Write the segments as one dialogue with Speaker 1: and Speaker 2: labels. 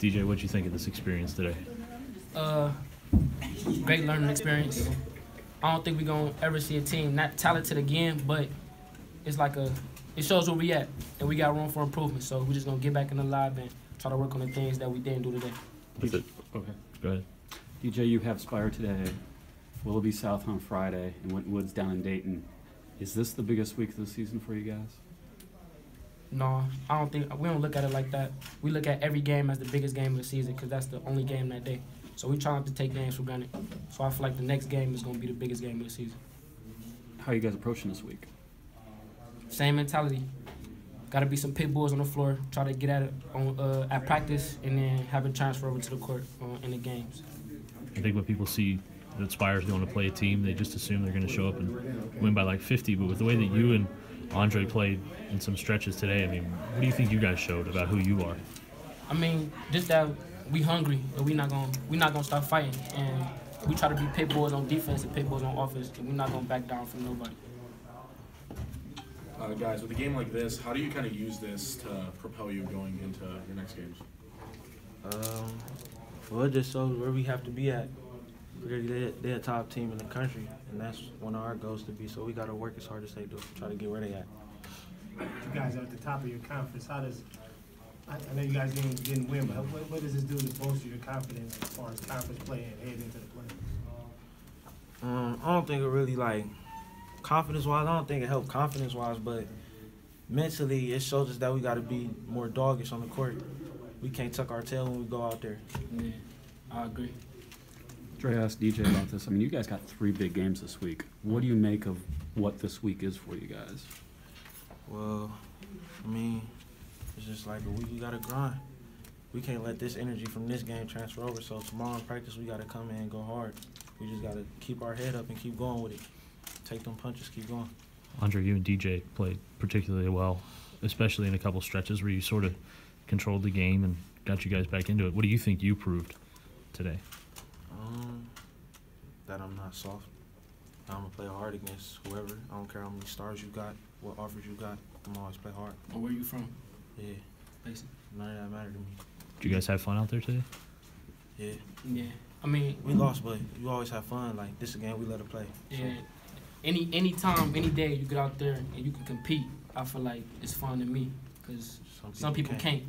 Speaker 1: DJ, what'd you think of this experience today?
Speaker 2: Great learning experience. I don't think we're going to ever see a team not talented again, but it's like it shows where we at, and we got room for improvement. So we're just going to get back in the lab and try to work on the things that we didn't do today.
Speaker 1: That's it. Okay, go ahead.
Speaker 3: DJ, you have SPIRE today, Willoughby South on Friday, and Wentwood's down in Dayton. Is this the biggest week of the season for you guys?
Speaker 2: No, I don't think we don't look at it like that. We look at every game as the biggest game of the season because that's the only game that day. So we try not to take games for granted. So I feel like the next game is going to be the biggest game of the season.
Speaker 3: How are you guys approaching this week?
Speaker 2: Same mentality. Got to be some pit bulls on the floor. Try to get at it at practice and then have it transfer over to the court in the games.
Speaker 1: I think when people see that SPIRE's going to play a team, they just assume they're going to show up and win by like 50. But with the way that you and Andre played in some stretches today, I mean, what do you think you guys showed about who you are?
Speaker 2: I mean, just that we hungry and we not gonna stop fighting, and we try to be pit bulls on defense and pit bulls on offense, and we're not gonna back down from nobody.
Speaker 4: Guys, with a game like this, how do you kind of use this to propel you going into your next games?
Speaker 5: Well, it just shows where we have to be at. They're a top team in the country, and that's one of our goals to be. So we got to work as hard as they do, try to get where they at.
Speaker 6: You guys are at the top of your conference. How does I know you guys didn't win, but what does this do to bolster your confidence as far as conference play and head into the play?
Speaker 5: I don't think it really confidence-wise. I don't think it helped confidence-wise, but mentally, it shows us that we got to be more doggish on the court. We can't tuck our tail when we go out there.
Speaker 2: Yeah, I agree.
Speaker 3: Dre asked DJ about this. I mean, you guys got 3 big games this week. What do you make of what this week is for you guys?
Speaker 5: Well, I mean, it's just like a week we got to grind. We can't let this energy from this game transfer over, so tomorrow in practice we got to come in and go hard. We just got to keep our head up and keep going with it. Take them punches, keep going.
Speaker 1: Andre, you and DJ played particularly well, especially in a couple stretches where you sort of controlled the game and got you guys back into it. What do you think you proved today?
Speaker 5: That I'm not soft. I'm going to play hard against whoever. I don't care how many stars you got, what offers you got. I'm always play hard.
Speaker 2: Or where you from?
Speaker 5: Yeah.
Speaker 2: Basically.
Speaker 5: None of that mattered to me.
Speaker 1: Did you guys have fun out there today?
Speaker 5: Yeah.
Speaker 2: Yeah. I mean,
Speaker 5: we lost, but you always have fun. Like, this again, we let it play.
Speaker 2: Yeah. Any time, any day you get out there and you can compete, I feel like it's fun to me because some people can't.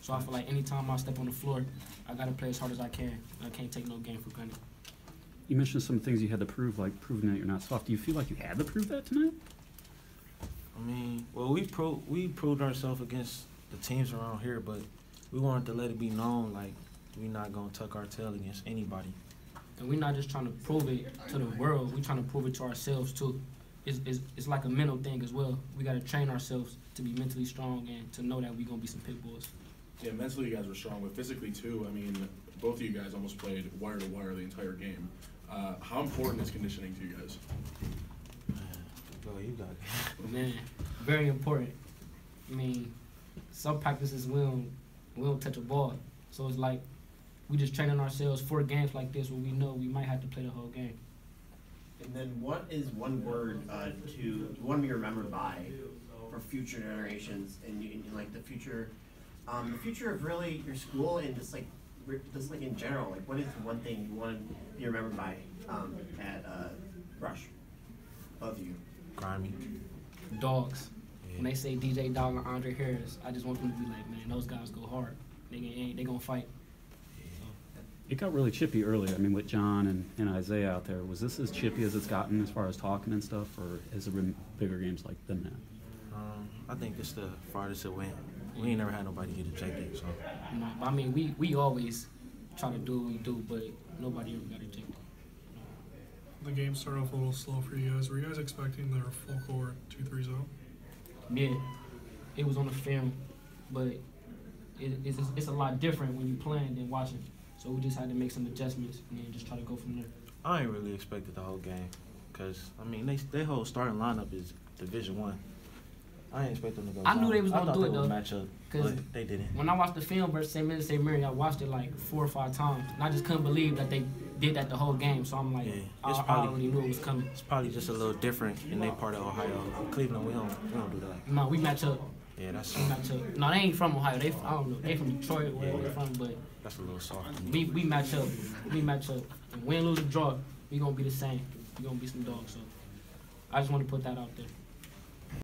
Speaker 2: So I feel like anytime I step on the floor, I got to play as hard as I can. I can't take no game for granted.
Speaker 3: You mentioned some things you had to prove, like proving that you're not soft. Do you feel like you had to prove that tonight?
Speaker 5: I mean, well, we proved ourselves against the teams around here, but we wanted to let it be known, like, we're not going to tuck our tail against anybody.
Speaker 2: And we're not just trying to prove it to the world. We're trying to prove it to ourselves, too. It's like a mental thing as well. We got to train ourselves to be mentally strong and to know that we're going to be some pit bulls.
Speaker 4: Yeah, mentally you guys were strong, but physically, too. I mean, both of you guys almost played wire-to-wire the entire game. How important is conditioning to you guys?
Speaker 5: Go, you got it.
Speaker 2: Man, very important. I mean, some practices we don't touch a ball. So it's like we just training ourselves for games like this where we know we might have to play the whole game.
Speaker 7: And then what is one word you want to be remembered by for future generations and like the future of really your school and just like in general, like what is one thing you want to be remembered by at Rush? Both of you.
Speaker 5: Grimy.
Speaker 2: Dogs.
Speaker 5: Yeah.
Speaker 2: When they say DJ Dog and Andre Harris, I just want them to be like, man, those guys go hard. They gonna fight.
Speaker 3: It got really chippy earlier. I mean, with John and Isaiah out there, was this as chippy as it's gotten as far as talking and stuff, or has there been bigger games like than that?
Speaker 5: I think it's the farthest it went. We ain't never had nobody get ejected, so.
Speaker 2: No, I mean, we always try to do what we do, but nobody ever got ejected.
Speaker 8: The game started off a little slow for you guys. Were you guys expecting their full court 2-3 zone?
Speaker 2: Yeah, it was on the film, but it's a lot different when you're playing than watching. So we just had to make some adjustments and then just try to go from there.
Speaker 5: I ain't really expected the whole game because, I mean, their whole starting lineup is Division I. I ain't expect them to go
Speaker 2: I knew they was going to do it, though.
Speaker 5: Match up, but they didn't.
Speaker 2: When I watched the film versus St. Mary, I watched it like 4 or 5 times. And I just couldn't believe that they did that the whole game. So I'm like,
Speaker 5: yeah,
Speaker 2: I already knew it was coming.
Speaker 5: It's probably just a little different in their part of Ohio. Cleveland, we don't do that.
Speaker 2: No, we match up.
Speaker 5: Yeah, that's
Speaker 2: We match up. No, they ain't from Ohio. They I don't know. They from Detroit, where they from, but
Speaker 5: that's a little soft.
Speaker 2: we match up. We match up. And win, lose, or draw, we gonna be the same. We gonna be some dogs. So I just want to put that out there.